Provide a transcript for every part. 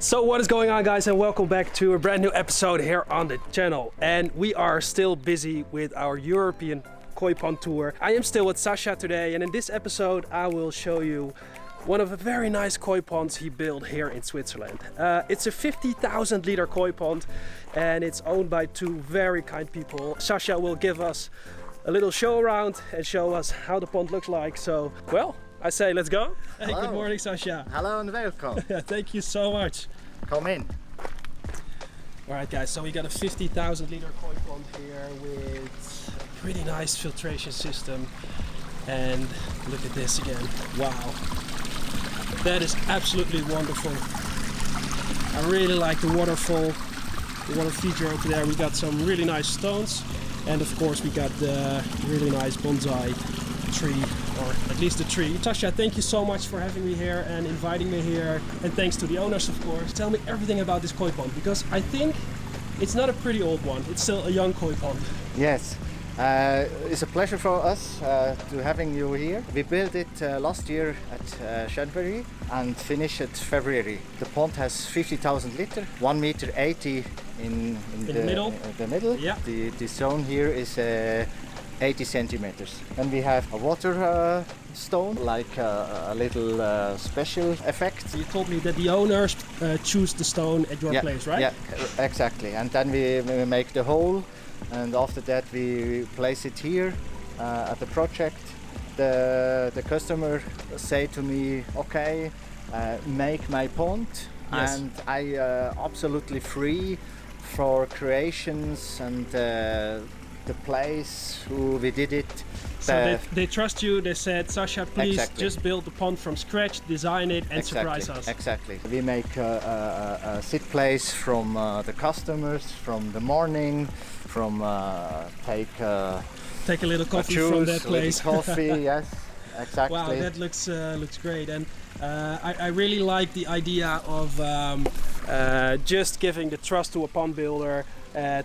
So what is going on, guys, and welcome back to a brand new episode here on the channel. And we are still busy with our European koi pond tour. I am still with Sacha today, and in this episode I will show you one of the very nice koi ponds he built here in Switzerland. It's a 50,000 liter koi pond and it's owned by two very kind people. Sacha will give us a little show around and show us how the pond looks like. So, well, I say let's go. Hey, good morning, Sacha. Hello and welcome. Thank you so much. Come in. Alright guys, so we got a 50,000 liter koi pond here with a pretty nice filtration system. And look at this again. Wow. That is absolutely wonderful. I really like the waterfall, the water feature over there. We got some really nice stones. And of course we got the really nice bonsai tree, or at least a tree. Sacha, thank you so much for having me here and inviting me here. And thanks to the owners, of course. Tell me everything about this koi pond, because I think it's not a pretty old one. It's still a young koi pond. Yes, it's a pleasure for us to having you here. We built it last year at January and finished it February. The pond has 50,000 liter, 1 meter 80 in the middle. Yeah. The zone here is 80 centimeters. And we have a water stone, like a little special effect. You told me that the owners choose the stone at your place, right? Yeah, exactly. And then we make the hole, and after that we place it here at the project. The customer say to me, okay, make my pond. Yes. And I absolutely free for creations and the place who we did it. So they trust you. They said, Sacha, please just build the pond from scratch, design it and surprise us. Exactly. We make a sit place from the customers, from the morning, from take a little coffee juice, from that place. Coffee, yes, exactly. Wow, that looks great. And I really like the idea of just giving the trust to a pond builder.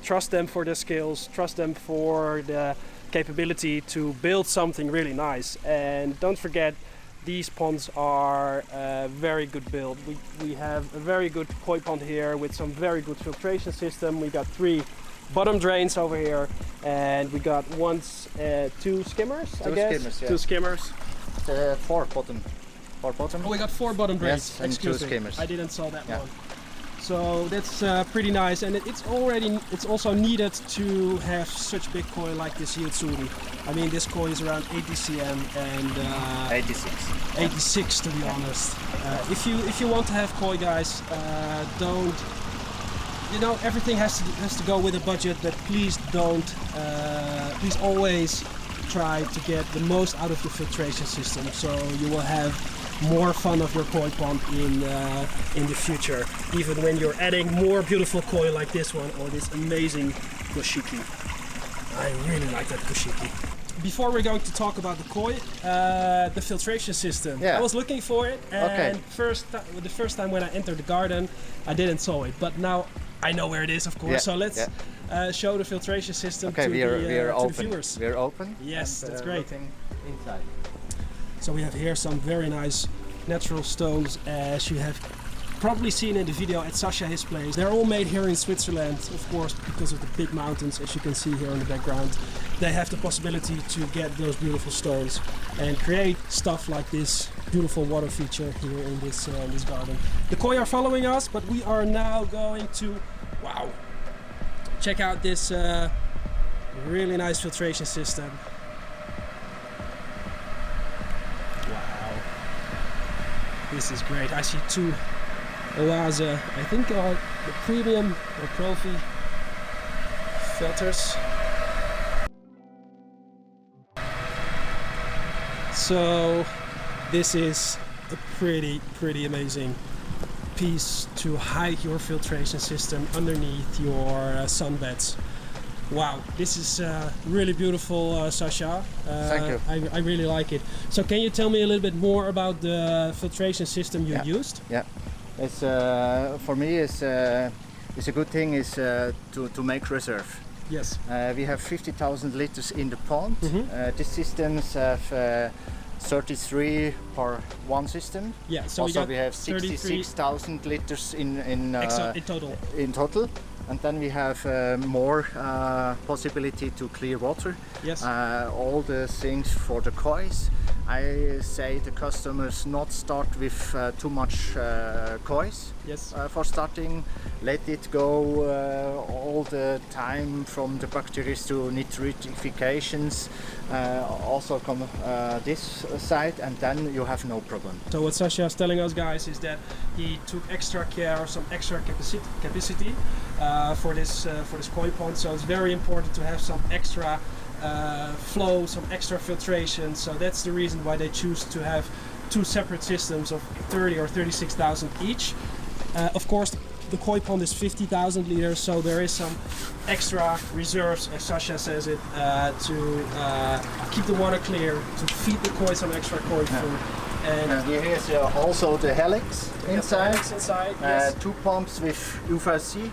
Trust them for their skills, trust them for the capability to build something really nice. And don't forget, these ponds are very good built. We have a very good koi pond here with some very good filtration system. We got 3 bottom drains over here, and we got 2 skimmers, I guess? Skimmers, yeah. 2 skimmers. 4 bottom. Oh, we got 4 bottom drains. Yes, and 2 skimmers. I didn't saw that one. So that's pretty nice, and it's also needed to have such big koi like this Yutsuri. I mean, this koi is around 80 cm and 86 to be honest. If you want to have koi, guys, don't, you know, everything has to go with a budget, but please don't, please always try to get the most out of your filtration system, so you will have more fun of your koi pond in the future, even when you're adding more beautiful koi like this one or this amazing koshiki. I really like that koshiki. Before we're going to talk about the koi, the filtration system. Yeah. I was looking for it, and the first time when I entered the garden, I didn't saw it, but now I know where it is, of course. Yeah. So let's show the filtration system to we are to open. the viewers. We're open. Yes, and, that's great. Looking inside. So we have here some very nice natural stones, as you have probably seen in the video at Sacha, his place. They're all made here in Switzerland, of course, because of the big mountains, as you can see here in the background. They have the possibility to get those beautiful stones and create stuff like this beautiful water feature here in this garden. The koi are following us, but we are now going to, wow, check out this really nice filtration system. This is great. I see 2 Oase, I think are the premium or Profi filters. So this is a pretty amazing piece to hide your filtration system underneath your sunbeds. Wow, this is really beautiful, Sacha. Thank you. I really like it. So can you tell me a little bit more about the filtration system you used? Yeah, it's for me it's a good thing is to make reserve. Yes. We have 50,000 liters in the pond. These systems have 33 for one system. Yeah, so also we have 33 66,000 liters in total. in total. And then we have more possibility to clear water. Yes. All the things for the kois. I say the customers not start with too much kois. Yes. For starting. Let it go all the time from the bacteria to nitrifications. Also come this side, and then you have no problem. So what Sacha is telling us, guys, is that he took extra care, some extra capacity for this koi pond. So it's very important to have some extra flow, some extra filtration. So that's the reason why they choose to have two separate systems of 30 or 36,000 each. Of course, the koi pond is 50,000 liters, so there is some extra reserves, as Sacha says it, to keep the water clear, to feed the koi some extra koi food. And here is also the helix inside. Yes. 2 pumps with UVC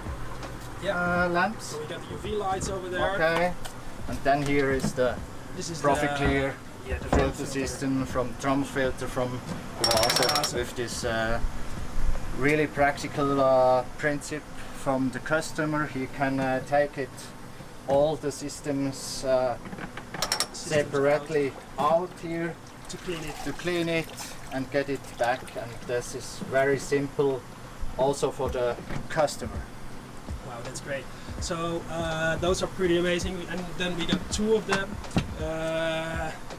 lamps. So we got the UV lights over there. Okay. And then here is the Profit Clear the filter system from drum filter from Glaser with this really practical principle from the customer. He can take it all the systems separately out here to clean it and get it back, and this is very simple also for the customer. Wow, that's great. So those are pretty amazing, and then we got 2 of them.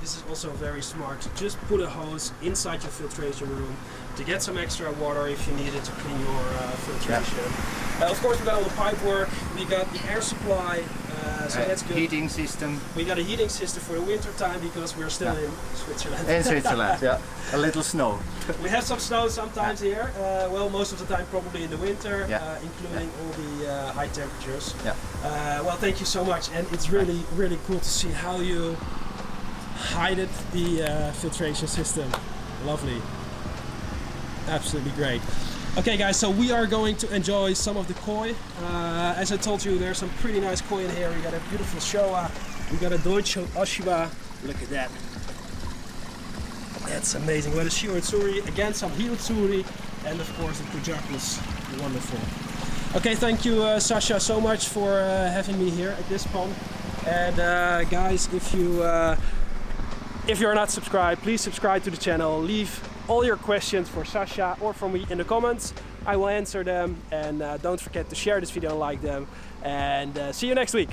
This is also very smart. Just put a hose inside your filtration room to get some extra water if you need it to clean your filtration. Of course, we got all the pipe work. We got the air supply, so that's good. Heating system. We got a heating system for the winter time because we're still in Switzerland. In Switzerland, yeah. A little snow. We have some snow sometimes here. Well, most of the time probably in the winter, including all the high temperatures. Yeah. Well, thank you so much, and it's really, really cool to see how you hide the filtration system. Lovely. Absolutely great. Okay guys, so we are going to enjoy some of the koi. As I told you, there's some pretty nice koi in here. We got a beautiful Showa, we got a Deutsche Oshiba. Look at that. That's amazing. We got a Shiutsuri, again some Hiutsuri, and of course the Kujakus. Wonderful. Okay, thank you Sacha so much for having me here at this pond. And guys, if you're not subscribed, please subscribe to the channel. Leave all your questions for Sacha or for me in the comments. I will answer them, and don't forget to share this video and like them. And see you next week.